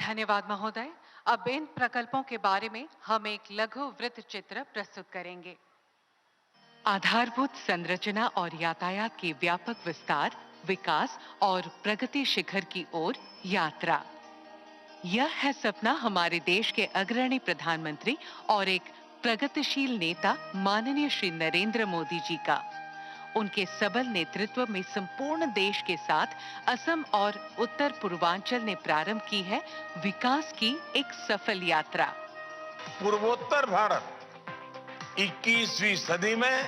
धन्यवाद महोदय। अब इन प्रकल्पों के बारे में हम एक लघु वृत्त चित्र प्रस्तुत करेंगे। आधारभूत संरचना और यातायात के व्यापक विस्तार, विकास और प्रगति शिखर की ओर यात्रा। यह है सपना हमारे देश के अग्रणी प्रधानमंत्री और एक प्रगतिशील नेता माननीय श्री नरेंद्र मोदी जी का। उनके सबल नेतृत्व में संपूर्ण देश के साथ असम और उत्तर पूर्वांचल ने प्रारंभ की है विकास की एक सफल यात्रा। पूर्वोत्तर भारत 21वीं सदी में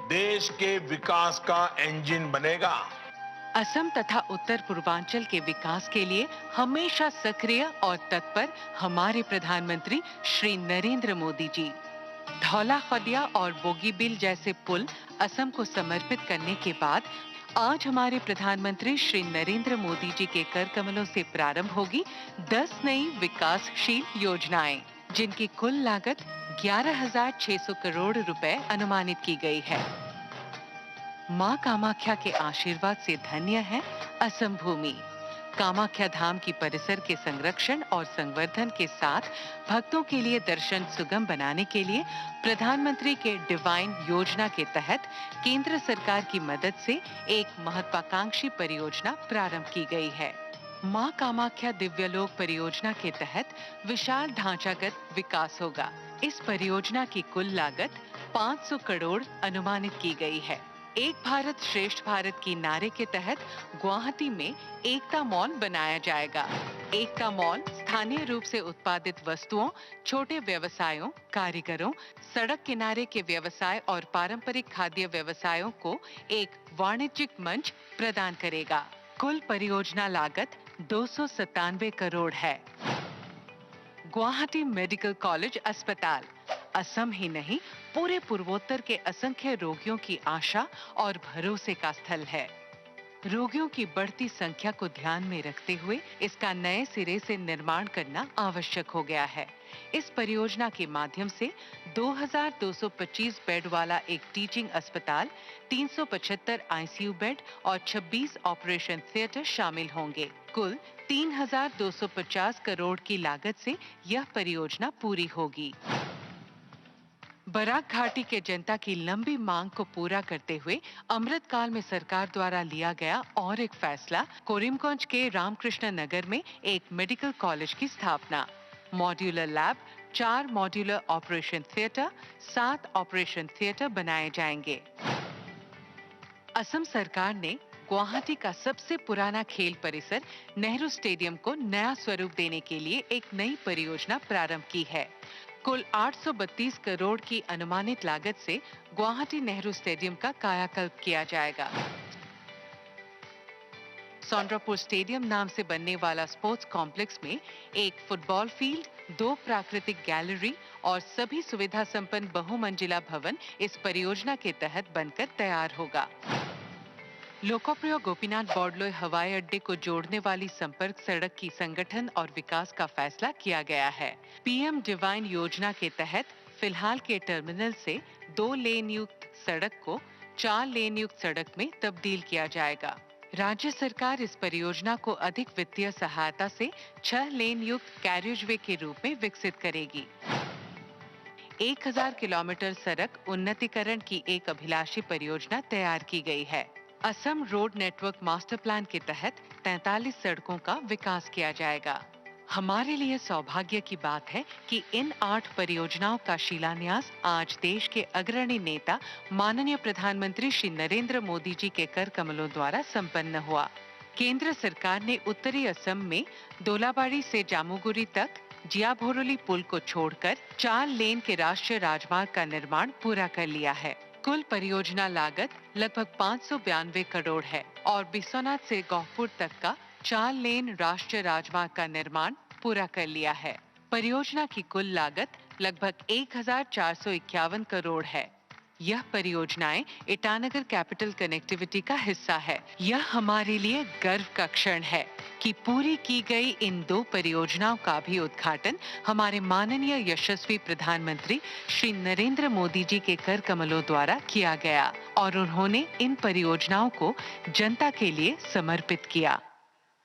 देश के विकास का इंजन बनेगा। असम तथा उत्तर पूर्वांचल के विकास के लिए हमेशा सक्रिय और तत्पर हमारे प्रधानमंत्री श्री नरेंद्र मोदी जी। धौला खदिया और बोगीबील जैसे पुल असम को समर्पित करने के बाद आज हमारे प्रधानमंत्री श्री नरेंद्र मोदी जी के कर कमलों से प्रारंभ होगी 10 नई विकासशील योजनाएं, जिनकी कुल लागत 11,600 करोड़ रुपए अनुमानित की गई है। मां कामाख्या के आशीर्वाद से धन्य है असम भूमि। कामाख्या धाम की परिसर के संरक्षण और संवर्धन के साथ भक्तों के लिए दर्शन सुगम बनाने के लिए प्रधानमंत्री के डिवाइन योजना के तहत केंद्र सरकार की मदद से एक महत्वाकांक्षी परियोजना प्रारंभ की गई है। मां कामाख्या दिव्यलोक परियोजना के तहत विशाल ढांचागत विकास होगा। इस परियोजना की कुल लागत 500 करोड़ अनुमानित की गई है। एक भारत श्रेष्ठ भारत की नारे के तहत गुवाहाटी में एकता मॉल बनाया जाएगा। एकता मॉल स्थानीय रूप से उत्पादित वस्तुओं, छोटे व्यवसायों, कारीगरों, सड़क किनारे के व्यवसाय और पारंपरिक खाद्य व्यवसायों को एक वाणिज्यिक मंच प्रदान करेगा। कुल परियोजना लागत 297 करोड़ है। गुवाहाटी मेडिकल कॉलेज अस्पताल असम ही नहीं, पूरे पूर्वोत्तर के असंख्य रोगियों की आशा और भरोसे का स्थल है। रोगियों की बढ़ती संख्या को ध्यान में रखते हुए इसका नए सिरे से निर्माण करना आवश्यक हो गया है। इस परियोजना के माध्यम से 2,225 बेड वाला एक टीचिंग अस्पताल, 375 आईसीयू बेड और 26 ऑपरेशन थिएटर शामिल होंगे। कुल 3,250 करोड़ की लागत से यह परियोजना पूरी होगी। बराक घाटी के जनता की लंबी मांग को पूरा करते हुए अमृतकाल में सरकार द्वारा लिया गया और एक फैसला, कोरिमगंज के रामकृष्ण नगर में एक मेडिकल कॉलेज की स्थापना। Modular lab, 4 modular operation theatre, 7 operation theatre बनाए जाएंगे। असम सरकार ने गुवाहाटी का सबसे पुराना खेल परिसर नेहरू स्टेडियम को नया स्वरूप देने के लिए एक नई परियोजना प्रारंभ की है। कुल 832 करोड़ की अनुमानित लागत से गुवाहाटी नेहरू स्टेडियम का कायाकल्प किया जाएगा। सौंड्रापुर स्टेडियम नाम से बनने वाला स्पोर्ट्स कॉम्प्लेक्स में एक फुटबॉल फील्ड, 2 प्राकृतिक गैलरी और सभी सुविधा संपन्न बहुमंजिला भवन इस परियोजना के तहत बनकर तैयार होगा। लोकप्रिय गोपीनाथ बॉर्डलोई हवाई अड्डे को जोड़ने वाली संपर्क सड़क की संगठन और विकास का फैसला किया गया है। पीएम डिवाइन योजना के तहत फिलहाल के टर्मिनल से 2 लेन युक्त सड़क को 4 लेन युक्त सड़क में तब्दील किया जाएगा। राज्य सरकार इस परियोजना को अधिक वित्तीय सहायता से 6 लेन युक्त कैरियजवे के रूप में विकसित करेगी। 1000 किलोमीटर सड़क उन्नतीकरण की एक अभिलाषी परियोजना तैयार की गई है। Assam road network master plan के तहत 43 सड़कों का विकास किया जाएगा। हमारे लिए सौभाग्य की बात है कि इन 8 परियोजनाओं का शिलान्यास आज देश के अग्रणी नेता माननीय प्रधानमंत्री श्री नरेंद्र मोदी जी के कर कमलों द्वारा संपन्न हुआ। केंद्र सरकार ने उत्तरी असम में दोलाबाड़ी से जामुगुरी तक जियाभोरोली पुल को छोड़कर 4 लेन के राष्ट्रीय राजमार्ग का निर्माण पूरा कर लिया है। कुल परियोजना लागत लगभग 592 करोड़ है और बिस्वनाथ से गौहपुर तक का 4 लेन राष्ट्रीय राजमार्ग का निर्माण पूरा कर लिया है। परियोजना की कुल लागत लगभग 1,451 करोड़ है। यह परियोजनाएं ईटानगर कैपिटल कनेक्टिविटी का हिस्सा है। यह हमारे लिए गर्व का क्षण है कि पूरी की गई इन 2 परियोजनाओं का भी उद्घाटन हमारे माननीय यशस्वी प्रधानमंत्री श्री नरेंद्र मोदी जी के कर कमलों द्वारा किया गया और उन्होंने इन परियोजनाओं को जनता के लिए समर्पित किया।